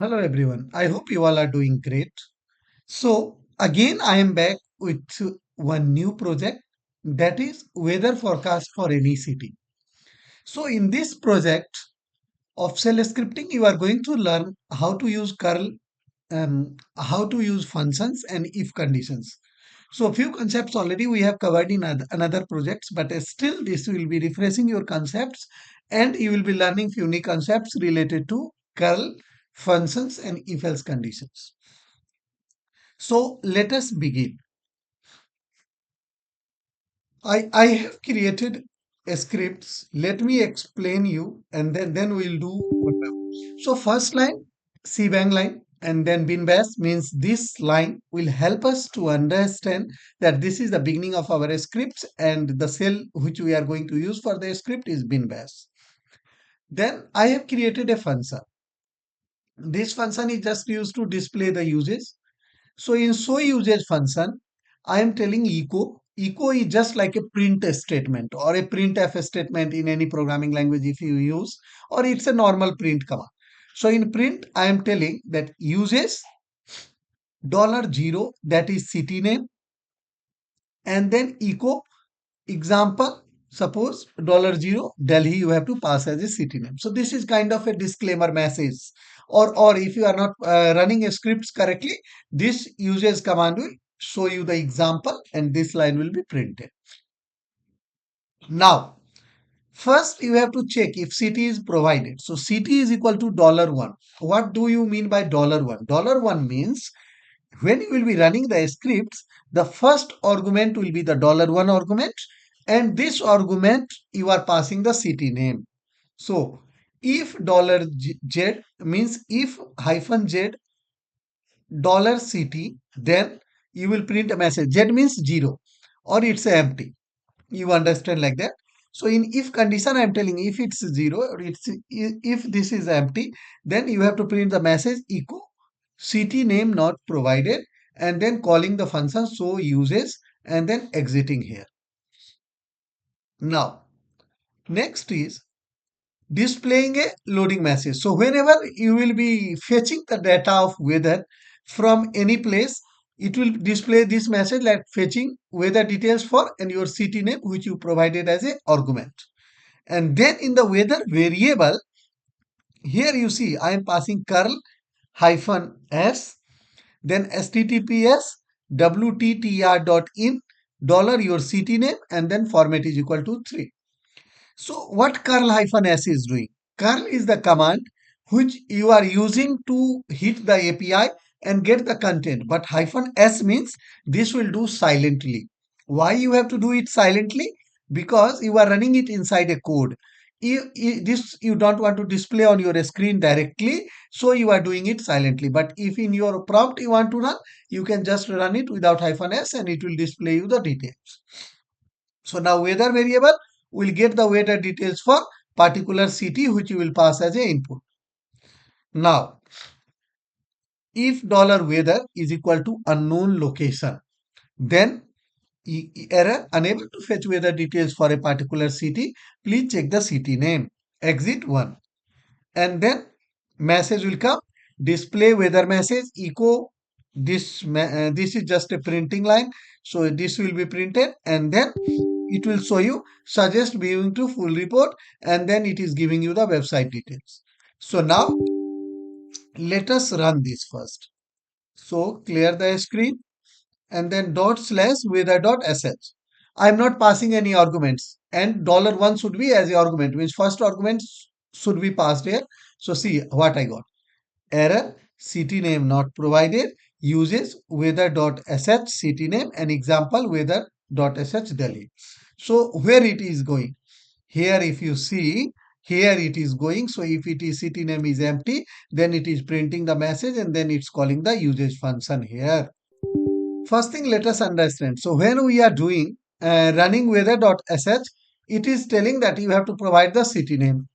Hello everyone. I hope you all are doing great. So again I am back with one new project, that is weather forecast for any city. So in this project of shell scripting you are going to learn how to use curl, how to use functions and if conditions. So a few concepts already we have covered in another projects, but still this will be refreshing your concepts and you will be learning few new concepts related to curl, functions and if else conditions. So let us begin. I have created a scripts. Let me explain you and then we'll do whatever. So first line, cbang line and then bin bash means this line will help us to understand that this is the beginning of our scripts and the cell which we are going to use for the script is bin bash. Then I have created a function. This function is just used to display the uses. So in show usage function, I am telling echo. Echo is just like a print statement or a printf statement in any programming language if you use, or it's a normal print command. So in print, I am telling that uses $0 that is city name and then echo example. Suppose $0 Delhi you have to pass as a city name. So this is kind of a disclaimer message. Or if you are not running a scripts correctly, this uses command will show you the example and this line will be printed. Now, first you have to check if city is provided. So city is equal to $1. What do you mean by $1? $1 means when you will be running the scripts, the first argument will be the $1 argument, and this argument you are passing the city name. So if $z means if hyphen z $city, then you will print a message. Z means 0 or it's empty. You understand like that. So in if condition, I am telling if it's 0 or if this is empty, then you have to print the message echo city name not provided and then calling the function so uses and then exiting here. Now next is displaying a loading message. So whenever you will be fetching the data of weather from any place, it will display this message like fetching weather details for and your city name which you provided as a argument. And then in the weather variable, here you see I am passing curl hyphen s, then https wttr.in $your city name and then format is equal to 3. So what curl hyphen s is doing? Curl is the command which you are using to hit the API and get the content. But hyphen s means this will do silently. Why you have to do it silently? Because you are running it inside a code. This you don't want to display on your screen directly, so you are doing it silently. But if in your prompt you want to run, you can just run it without hyphen s and it will display you the details. So now weather variable will get the weather details for particular city which you will pass as a input. Now, if $weather is equal to unknown location, then error unable to fetch weather details for a particular city, please check the city name. Exit 1. And then message will come display weather message echo this is just a printing line, so this will be printed and then it will show you suggest viewing to full report and then it is giving you the website details. So now let us run this first. So clear the screen and then dot slash weather dot sh. I am not passing any arguments and $1 should be as the argument, which first argument should be passed here. So see what I got. Error city name not provided uses weather.sh city name and example weather.sh Delhi. So where it is going? Here if you see, here it is going. So if it is city name is empty, then it is printing the message and then it's calling the usage function here. First thing let us understand. So when we are doing running weather.sh, it is telling that you have to provide the city name.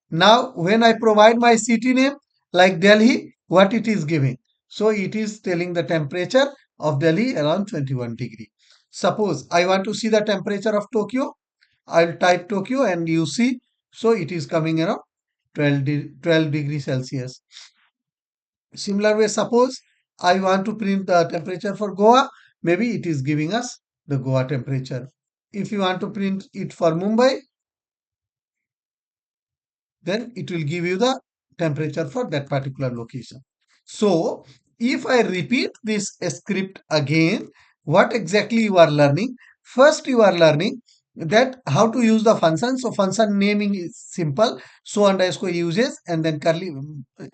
Now, when I provide my city name like Delhi, what it is giving? So it is telling the temperature of Delhi around 21 degree. Suppose I want to see the temperature of Tokyo. I'll type Tokyo and you see. So it is coming around 12 degrees Celsius. Similar way, suppose I want to print the temperature for Goa, maybe it is giving us the Goa temperature. If you want to print it for Mumbai, then it will give you the temperature for that particular location. So if I repeat this script again, what exactly you are learning? First, you are learning that how to use the function. So function naming is simple. So underscore uses and then curly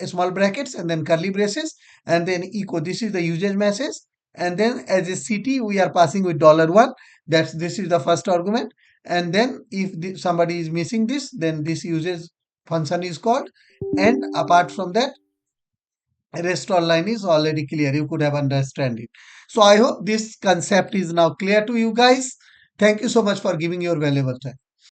small brackets and then curly braces and then echo. This is the usage message. And then as a CT, we are passing with $1. That's this is the first argument. And then if somebody is missing this, then this uses function is called. And apart from that, rest all line is already clear. You could have understand it. So I hope this concept is now clear to you guys. Thank you so much for giving your valuable time.